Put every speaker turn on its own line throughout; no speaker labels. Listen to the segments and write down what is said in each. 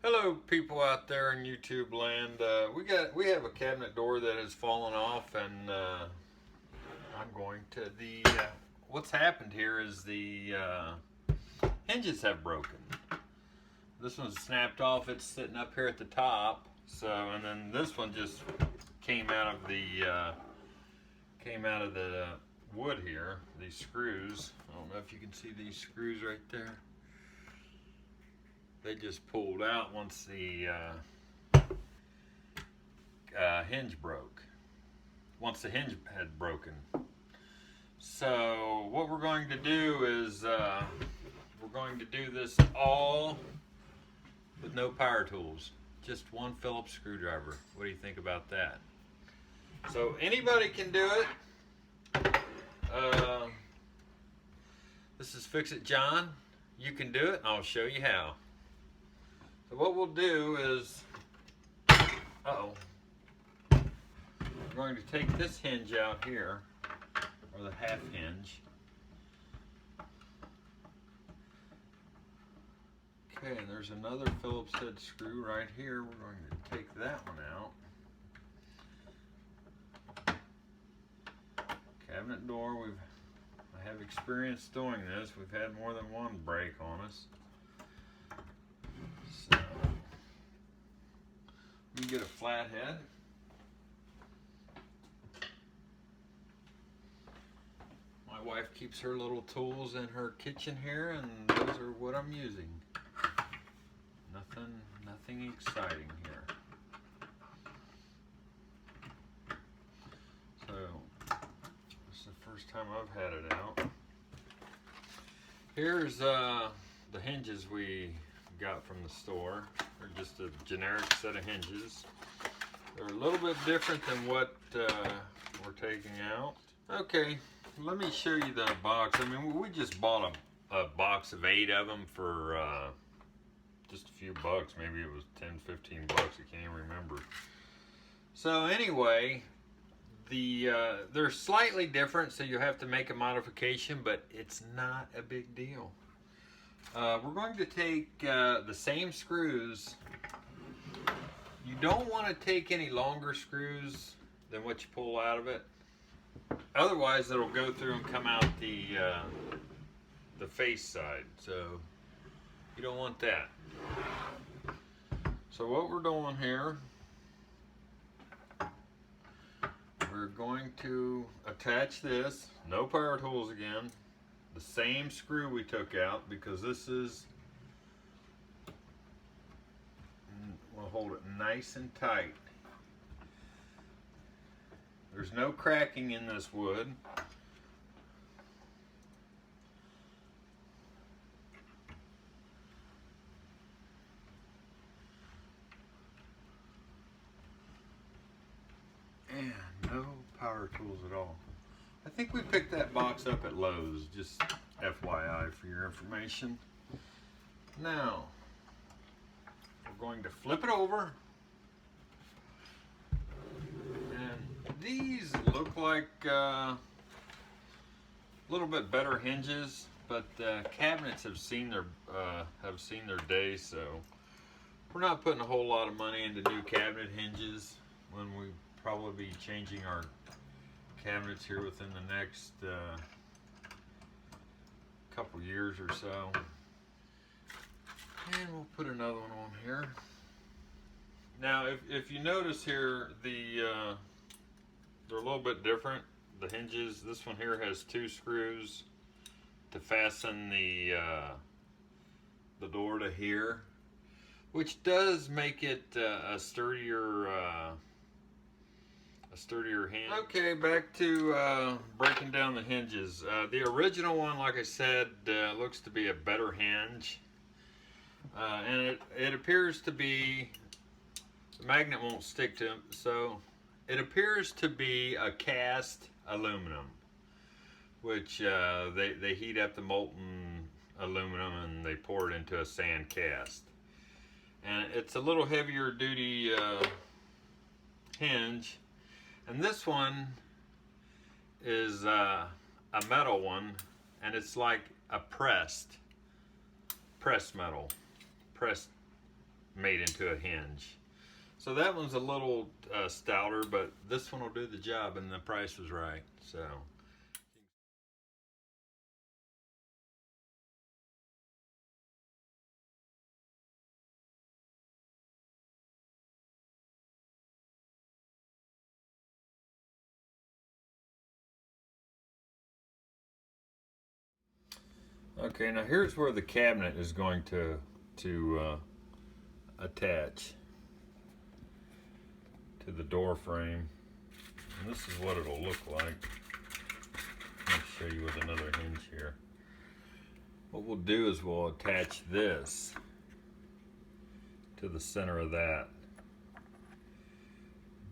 Hello, people out there in YouTube land. We have a cabinet door that has fallen off, and I'm going to what's happened here is the hinges have broken. This one's snapped off. It's sitting up here at the top. So, and then this one just came out of the wood here. These screws. I don't know if you can see these screws right there. They just pulled out once the hinge broke. Once the hinge had broken. So what we're going to do is we're going to do this all with no power tools. Just one Phillips screwdriver. What do you think about that? So anybody can do it. This is Fix It John. You can do it, and I'll show you how. So what we'll do is, we're going to take this hinge out here, or the half hinge. Okay, and there's another Phillips head screw right here. We're going to take that one out. Cabinet door, I have experience doing this. We've had more than one break on us. So, you get a flat head. My wife keeps her little tools in her kitchen here, and those are what I'm using. Nothing exciting here. So, this is the first time I've had it out. Here's the hinges we got from the store. They're just a generic set of hinges. They're a little bit different than what we're taking out. Okay, let me show you the box. I mean, we just bought a box of 8 of them for just a few bucks. Maybe it was 10, 15 bucks. I can't even remember. So anyway, they're slightly different, so you have to make a modification, but it's not a big deal. We're going to take the same screws. You don't want to take any longer screws than what you pull out of it. Otherwise, it'll go through and come out the face side. So you don't want that. So what we're doing here, we're going to attach this. No power tools again. The same screw we took out, because this is, we'll hold it nice and tight. There's no cracking in this wood. And no power tools at all. I think we picked that box up at Lowe's, just FYI for your information. Now, we're going to flip it over. And these look like a little bit better hinges, but cabinets have seen their day, so we're not putting a whole lot of money into new cabinet hinges when we probably be changing our cabinets here within the next couple years or so. And we'll put another one on here. Now, if you notice here, they're a little bit different. The hinges, this one here has 2 screws to fasten the door to here, which does make it a sturdier hinge. Okay, back to breaking down the hinges. The original one, like I said, looks to be a better hinge. And it appears to be, the magnet won't stick to it, so it appears to be a cast aluminum, which they heat up the molten aluminum and they pour it into a sand cast. And it's a little heavier duty hinge. And this one is a metal one, and it's like a pressed metal. made into a hinge. So that one's a little stouter, but this one will do the job, and the price was right. So. Okay, now here's where the cabinet is going to attach to the door frame. And this is what it'll look like. Let me show you with another hinge here. What we'll do is we'll attach this to the center of that.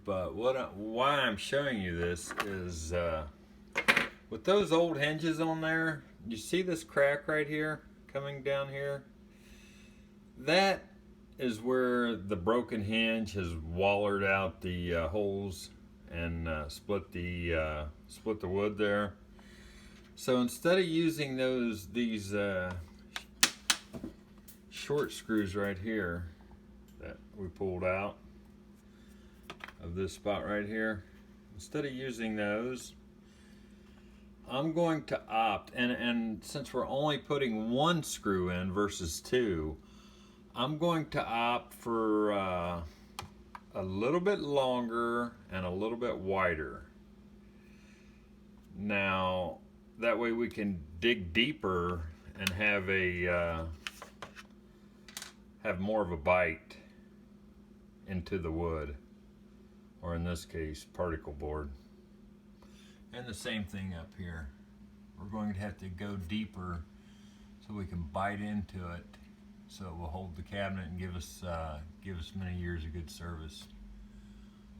But why I'm showing you this is with those old hinges on there, you see this crack right here coming down here? That is where the broken hinge has wallered out the holes and split the wood there. So instead of using these short screws right here that we pulled out of this spot right here, instead of using those, I'm going to opt, and since we're only putting one screw in versus two, I'm going to opt for a little bit longer and a little bit wider. Now, that way we can dig deeper and have more of a bite into the wood, or in this case, particle board. And the same thing up here. We're going to have to go deeper so we can bite into it, so it will hold the cabinet and give us many years of good service.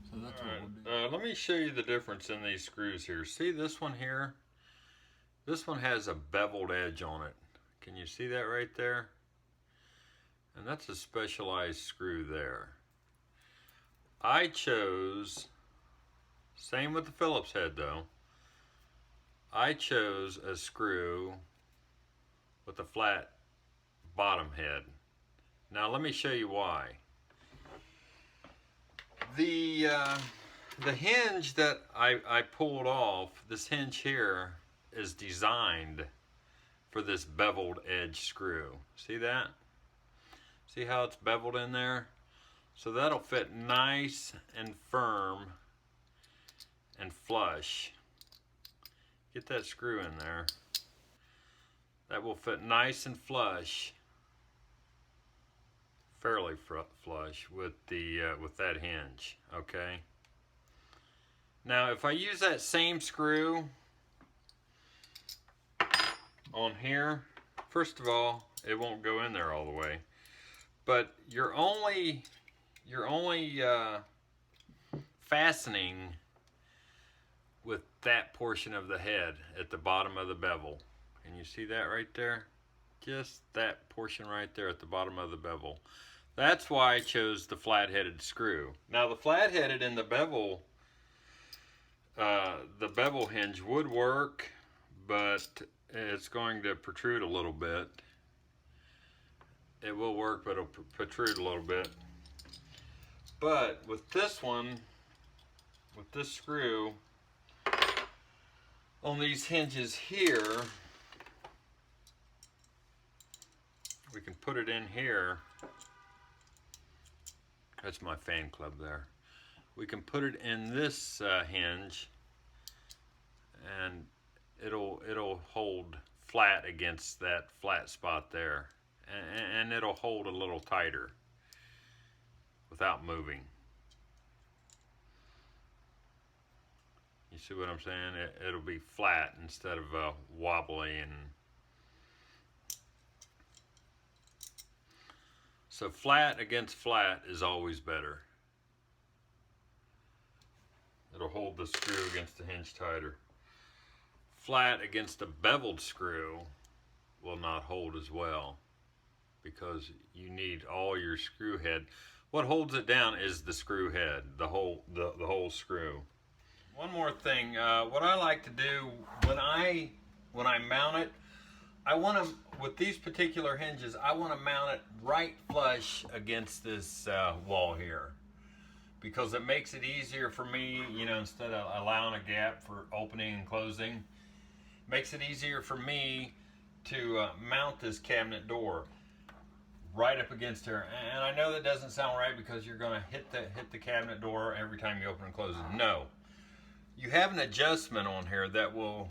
So that's what we'll do. Let me show you the difference in these screws here. See this one here? This one has a beveled edge on it. Can you see that right there? And that's a specialized screw there. I chose, same with the Phillips head though, I chose a screw with a flat bottom head. Now let me show you why. The hinge that I pulled off, this hinge here, is designed for this beveled edge screw. See that? See how it's beveled in there? So that'll fit nice and firm and flush. Get that screw in there. That will fit nice and flush, fairly flush with that hinge. Okay. Now, if I use that same screw on here, first of all, it won't go in there all the way. But you're only fastening with that portion of the head at the bottom of the bevel. Can you see that right there? Just that portion right there at the bottom of the bevel. That's why I chose the flat-headed screw. Now the flat-headed and the bevel hinge would work, but it's going to protrude a little bit. It will work, but it'll protrude a little bit. But with this one, with this screw, on these hinges here, we can put it in here. That's my fan club there. We can put it in this hinge, and it'll hold flat against that flat spot there, and it'll hold a little tighter without moving. You see what I'm saying? It'll be flat instead of wobbly. And so flat against flat is always better. It'll hold the screw against the hinge tighter. Flat against a beveled screw will not hold as well, because you need all your screw head. What holds it down is the screw head, the whole screw. One more thing, what I like to do when I mount it, I want to, with these particular hinges, I want to mount it right flush against this wall here, because it makes it easier for me, you know, instead of allowing a gap for opening and closing, makes it easier for me to mount this cabinet door right up against her. And I know that doesn't sound right, because you're going to hit the cabinet door every time you open and close it. No, you have an adjustment on here that will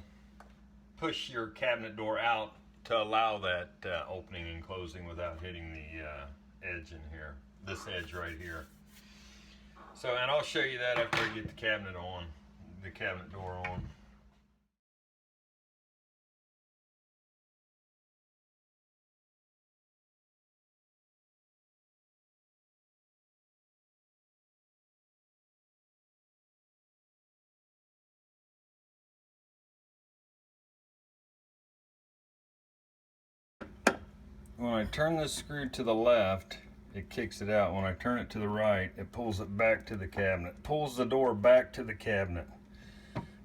push your cabinet door out to allow that opening and closing without hitting the edge in here, this edge right here. So, and I'll show you that after I get the cabinet door on. When I turn this screw to the left, it kicks it out. When I turn it to the right, it pulls it back to the cabinet. Pulls the door back to the cabinet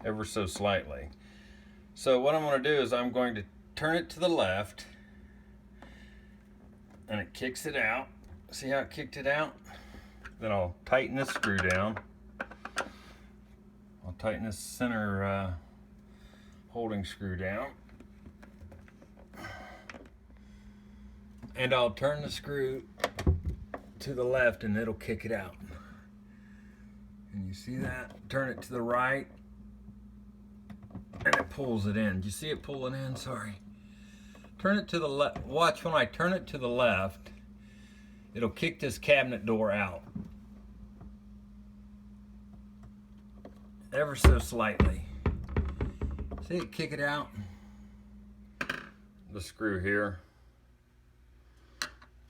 ever so slightly. So what I'm going to do is I'm going to turn it to the left, and it kicks it out. See how it kicked it out? Then I'll tighten this screw down. I'll tighten this center holding screw down. And I'll turn the screw to the left, and it'll kick it out. And you see that? Turn it to the right, and it pulls it in. Do you see it pulling in? Sorry. Turn it to the left. Watch, when I turn it to the left, it'll kick this cabinet door out. Ever so slightly. See it kick it out? The screw here.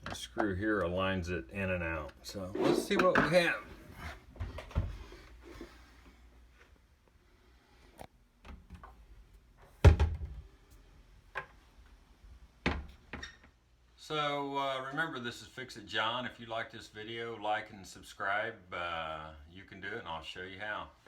The screw here aligns it in and out. So let's see what we have. So remember, this is Fix It John. If you like this video, like and subscribe. You can do it, and I'll show you how.